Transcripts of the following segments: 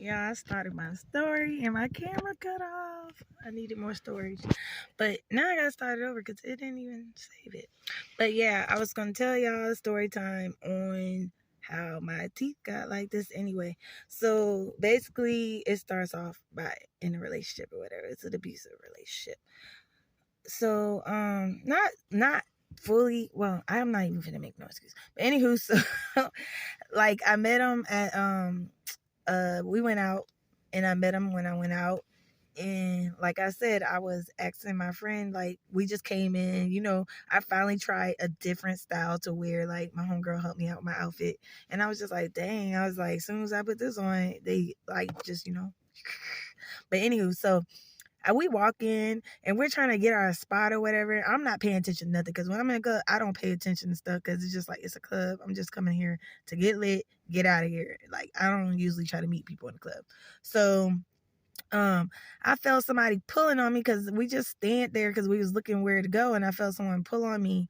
Yeah, I started my story and my camera cut off. I needed more storage. But now I gotta start it over because it didn't even save it. But yeah, I was gonna tell y'all a story time on how my teeth got like this anyway. So basically it starts off by in a relationship or whatever. It's an abusive relationship. So not fully, well, I'm not even gonna make no excuse. But anywho, so like I met him at we went out and I met him when I went out. And like I said, I was asking my friend, like, we just came in, I finally tried a different style to wear. Like, my homegirl helped me out with my outfit. And I was just like, dang, I was like, as soon as I put this on, they like just. But anywho, so we walk in and we're trying to get our spot or whatever. I'm not paying attention to nothing because when I'm in a club, I don't pay attention to stuff because it's just like it's a club. I'm just coming here to get lit, get out of here. Like I don't usually try to meet people in the club. So I felt somebody pulling on me because we just stand there because we was looking where to go, and I felt someone pull on me.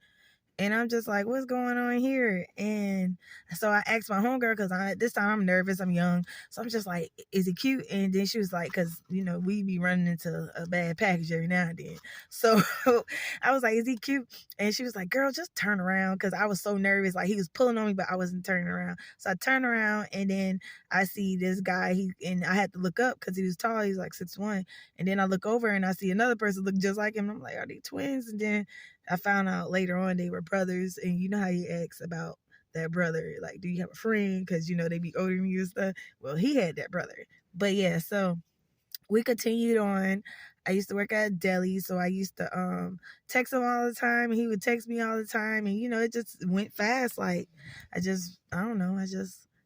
And I'm just like, what's going on here? And so I asked my homegirl because this time I'm nervous, I'm young. So I'm just like, is it cute? And then she was like, because, we be running into a bad package every now and then. So I was like, is he cute? And she was like, girl, just turn around. Because I was so nervous. Like he was pulling on me, but I wasn't turning around. So I turned around and then I see this guy. And I had to look up because he was tall. He was like 6'1". And then I look over and I see another person look just like him. I'm like, are they twins? And then I found out later on they were brothers, and you know how you ask about that brother, like, do you have a friend? Because they be older than you and stuff. Well, he had that brother, but yeah. So we continued on. I used to work at a deli, so I used to text him all the time, and he would text me all the time, and it just went fast. Like I don't know,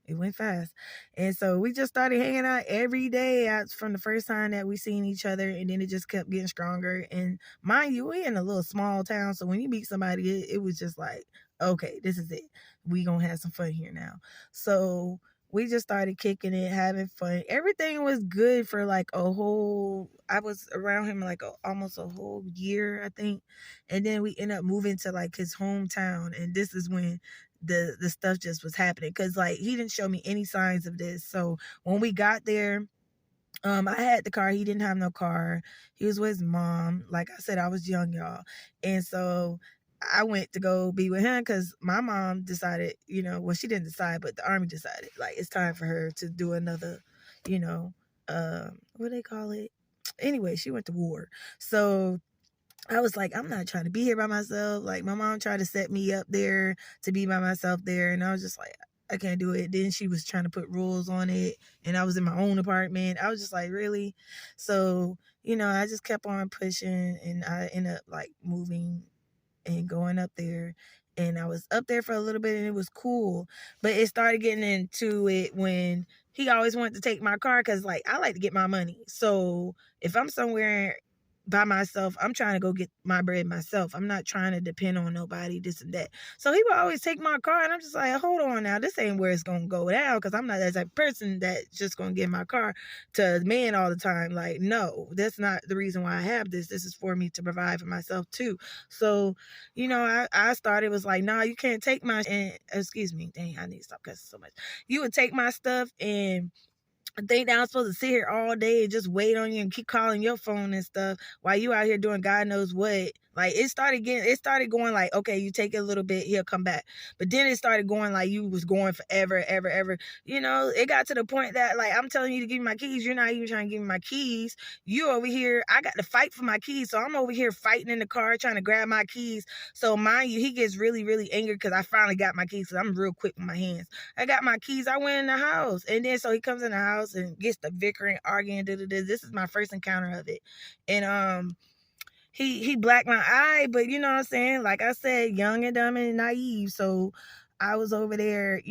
it went fast, and so we just started hanging out every day from the first time that we seen each other, and then it just kept getting stronger. And mind you, we in a little small town, so when you meet somebody, it was just like, okay, this is it. We gonna have some fun here now. So we just started kicking it, having fun. Everything was good for like I was around him like almost a whole year, I think. And then we ended up moving to like his hometown. And this is when the stuff just was happening. Cause like he didn't show me any signs of this. So when we got there, I had the car. He didn't have no car. He was with his mom. Like I said, I was young, y'all. And so I went to go be with him because my mom decided, well, she didn't decide, but the army decided, like, it's time for her to do another, you know, what do they call it? Anyway, she went to war. So I was like, I'm not trying to be here by myself. Like, my mom tried to set me up there to be by myself there. And I was just like, I can't do it. Then she was trying to put rules on it. And I was in my own apartment. I was just like, really? So, I just kept on pushing. And I ended up like moving and going up there. And I was up there for a little bit and it was cool. But it started getting into it when he always wanted to take my car because, like, I like to get my money. So if I'm somewhere by myself, I'm trying to go get my bread myself. I'm not trying to depend on nobody, this and that. So he would always take my car, and I'm just like, hold on now, this ain't where it's gonna go down, because I'm not that type of person that's just gonna get my car to men all the time. Like, no, that's not the reason why I have this. This is for me to provide for myself too. So, I started was like, nah, you can't take my and excuse me, dang, I need to stop cussing so much. You would take my stuff and think that I'm supposed to sit here all day and just wait on you and keep calling your phone and stuff while you out here doing God knows what. Like, it started going like, okay, you take it a little bit, he'll come back. But then it started going like you was going forever, ever, ever. It got to the point that, like, I'm telling you to give me my keys. You're not even trying to give me my keys. You over here, I got to fight for my keys. So I'm over here fighting in the car, trying to grab my keys. So mind you, he gets really, really angry because I finally got my keys, because I'm real quick with my hands. I got my keys. I went in the house. And then so he comes in the house and gets the bickering, arguing. This is my first encounter of it. And he blacked my eye, but you know what I'm saying? Like I said, young and dumb and naive. So I was over there,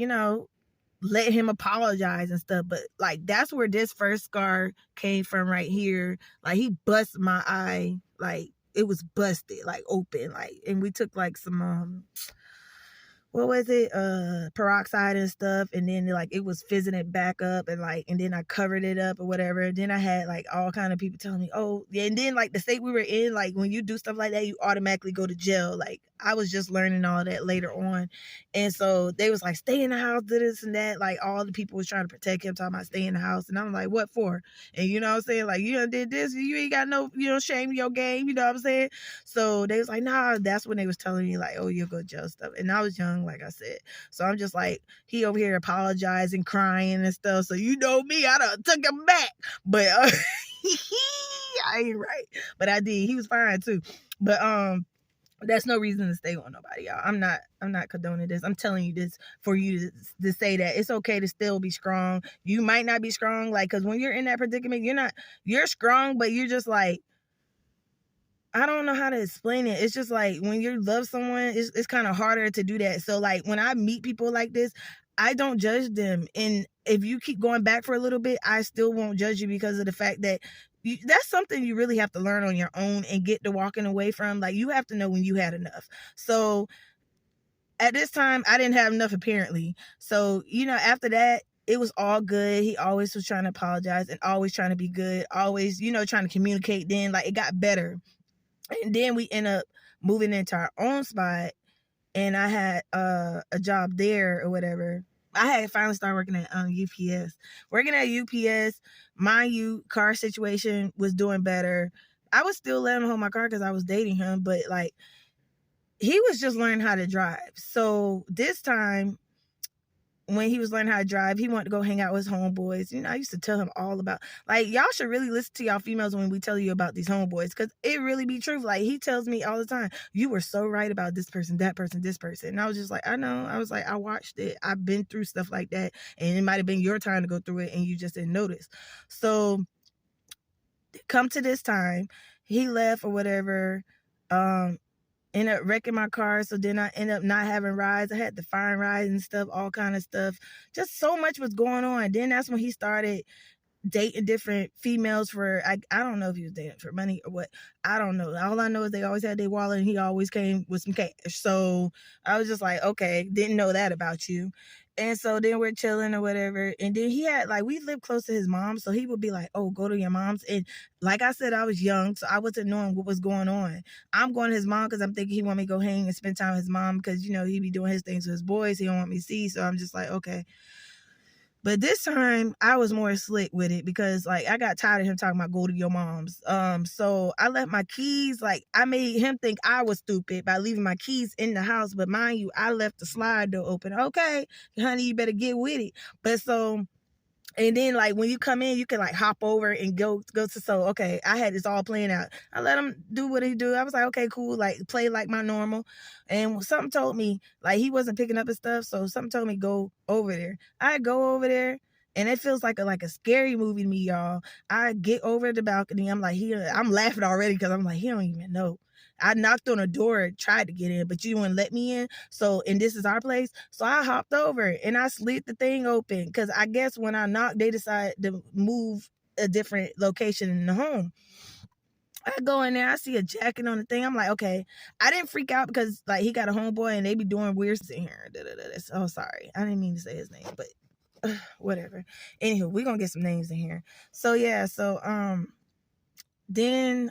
let him apologize and stuff. But like, that's where this first scar came from right here. Like, he busted my eye. Like, it was busted, like open. Like, and we took like some what was it, peroxide and stuff, and then like it was fizzing it back up, and like, and then I covered it up or whatever. Then I had like all kind of people telling me, oh yeah, and then like the state we were in, like when you do stuff like that, you automatically go to jail. Like I was just learning all that later on, and so they was like, stay in the house, do this and that. Like all the people was trying to protect him, talking about stay in the house, and I'm like, what for? And you know what I'm saying, like, you done did this, you ain't got no, shame in your game, you know what I'm saying? So they was like, nah. That's when they was telling me like, oh, you'll go to jail stuff. And I was young, like I said. So I'm just like, he over here apologizing, crying and stuff. So you know me, I done took him back. But I ain't right. But I did. He was fine too. But that's no reason to stay on nobody, y'all. I'm not condoning this. I'm telling you this for you to say that it's okay to still be strong. You might not be strong, like, because when you're in that predicament, you're strong, but you're just like, I don't know how to explain it. It's just like when you love someone, it's kind of harder to do that. So like when I meet people like this, I don't judge them. And if you keep going back for a little bit, I still won't judge you because of the fact that that's something you really have to learn on your own and get to walking away from. Like you have to know when you had enough. So at this time, I didn't have enough apparently. So, after that, it was all good. He always was trying to apologize and always trying to be good, always, trying to communicate. Then like it got better. And then we end up moving into our own spot, and I had a job there or whatever. I had finally started working at UPS. Working at UPS, mind you, car situation was doing better. I was still letting him hold my car because I was dating him, but like he was just learning how to drive. So this time, when he was learning how to drive, he wanted to go hang out with his homeboys. I used to tell him all about, like, y'all should really listen to y'all females when we tell you about these homeboys, because it really be true. Like, he tells me all the time, you were so right about this person, that person, this person. And I was just like, I know. I was like, I watched it. I've been through stuff like that. And it might have been your time to go through it and you just didn't notice. So come to this time, he left or whatever. End up wrecking my car, so then I end up not having rides. I had to find rides and stuff, all kind of stuff. Just so much was going on. Then that's when he started dating different females for, I don't know if he was dating for money or what. I don't know. All I know is they always had their wallet and he always came with some cash. So I was just like, okay, didn't know that about you. And so then we're chilling or whatever. And then he had, like, we lived close to his mom. So he would be like, oh, go to your mom's. And like I said, I was young, so I wasn't knowing what was going on. I'm going to his mom because I'm thinking he want me to go hang and spend time with his mom because, he be doing his things with his boys. He don't want me to see. So I'm just like, okay. But this time I was more slick with it because like I got tired of him talking about go to your mom's. So I left my keys, like I made him think I was stupid by leaving my keys in the house. But mind you, I left the slide door open. Okay, honey, you better get with it. But so, and then like when you come in, you can like hop over and go to, so okay, I had this all planned out. I let him do what he do. I was like, okay, cool, like play like my normal. And something told me like he wasn't picking up his stuff, so something told me go over there. I go over there and it feels like a scary movie to me, y'all. I get over the balcony. I'm like, I'm laughing already because I'm like, he don't even know. I knocked on a door, tried to get in, but you wouldn't let me in. So, and this is our place. So I hopped over and I slid the thing open because I guess when I knocked, they decided to move a different location in the home. I go in there, I see a jacket on the thing. I'm like, okay. I didn't freak out because like he got a homeboy and they be doing weird stuff in here. Oh, sorry. I didn't mean to say his name, but whatever. Anywho, we're gonna get some names in here. So yeah, then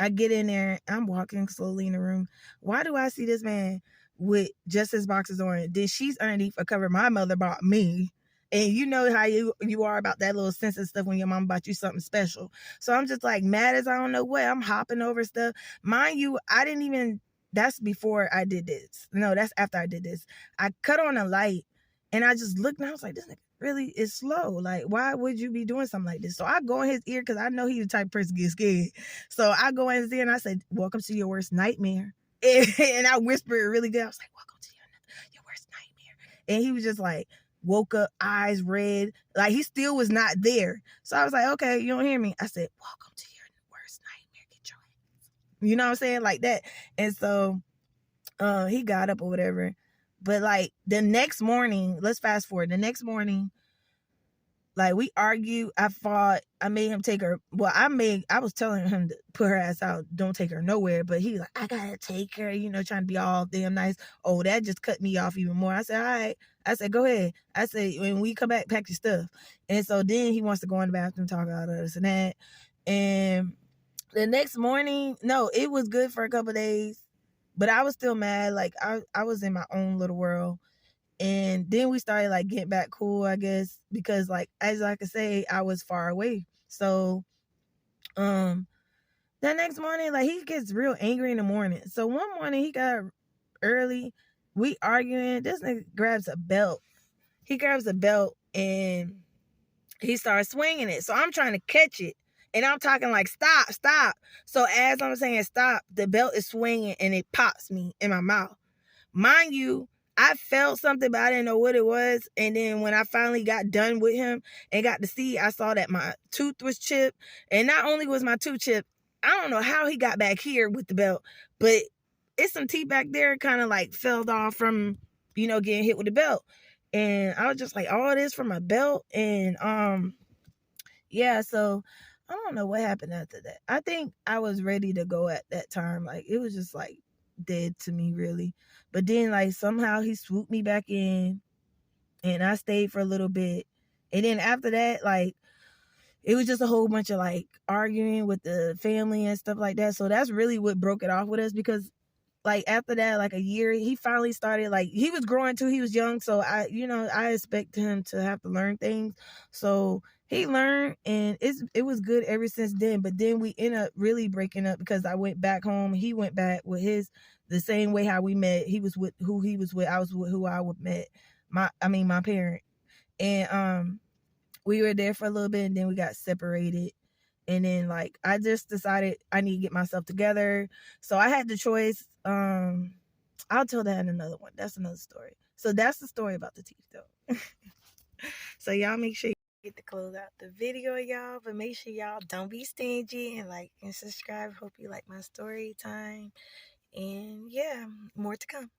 I get in there, I'm walking slowly in the room. Why do I see this man with just his boxers on? Then she's underneath a cover my mother bought me. And you know how you are about that little sensitive stuff when your mom bought you something special. So I'm just like mad as I don't know what. I'm hopping over stuff. Mind you, I didn't even, that's before I did this. No, that's after I did this. I cut on a light and I just looked and I was like, this nigga really is slow. Like, why would you be doing something like this? So I go in his ear because I know he's the type of person to get scared. So I go in his ear and I said, welcome to your worst nightmare. And I whispered it really good. I was like, welcome to your worst nightmare. And he was just like, woke up, eyes red. Like he still was not there. So I was like, okay, you don't hear me. I said, welcome to your worst nightmare. Get your ass. You know what I'm saying? Like that. And so he got up or whatever. But like the next morning, let's fast forward. The next morning, Like, we argued, I fought, I made him take her. Well, I was telling him to put her ass out, don't take her nowhere. But he was like, I gotta take her, trying to be all damn nice. Oh, that just cut me off even more. I said, all right. I said, go ahead. I said, when we come back, pack your stuff. And so then he wants to go in the bathroom, talk about this and that. And the next morning, no, it was good for a couple of days. But I was still mad. Like, I was in my own little world. And then we started like getting back cool, I guess, because like, as I could say, I was far away. So the next morning, like, he gets real angry in the morning. So one morning he got early, we arguing, this nigga grabs a belt. He grabs a belt and he starts swinging it. So I'm trying to catch it. And I'm talking like, stop, stop. So as I'm saying stop, the belt is swinging and it pops me in my mouth. Mind you, I felt something, but I didn't know what it was. And then when I finally got done with him and got to see, I saw that my tooth was chipped. And not only was my tooth chipped, I don't know how he got back here with the belt, but it's some teeth back there kind of like fell off from, getting hit with the belt. And I was just like, all this from a belt. And yeah, so I don't know what happened after that. I think I was ready to go at that time. Like, it was just like dead to me, really. But then, like, somehow he swooped me back in and I stayed for a little bit. And then after that, like, it was just a whole bunch of like arguing with the family and stuff like that. So that's really what broke it off with us, because like after that, like a year, he finally started, like, he was growing too. He was young. So I expect him to have to learn things. So he learned, and it was good ever since then. But then we ended up really breaking up because I went back home. He went back with the same way how we met. He was with who he was with. I was with who I would met. My parent. And we were there for a little bit and then we got separated. And then like I just decided I need to get myself together. So I had the choice. I'll tell that in another one. That's another story. So that's the story about the teeth though. So y'all make sure you get to close out the video, y'all. But make sure y'all don't be stingy and like and subscribe. Hope you like my story time. And yeah, more to come.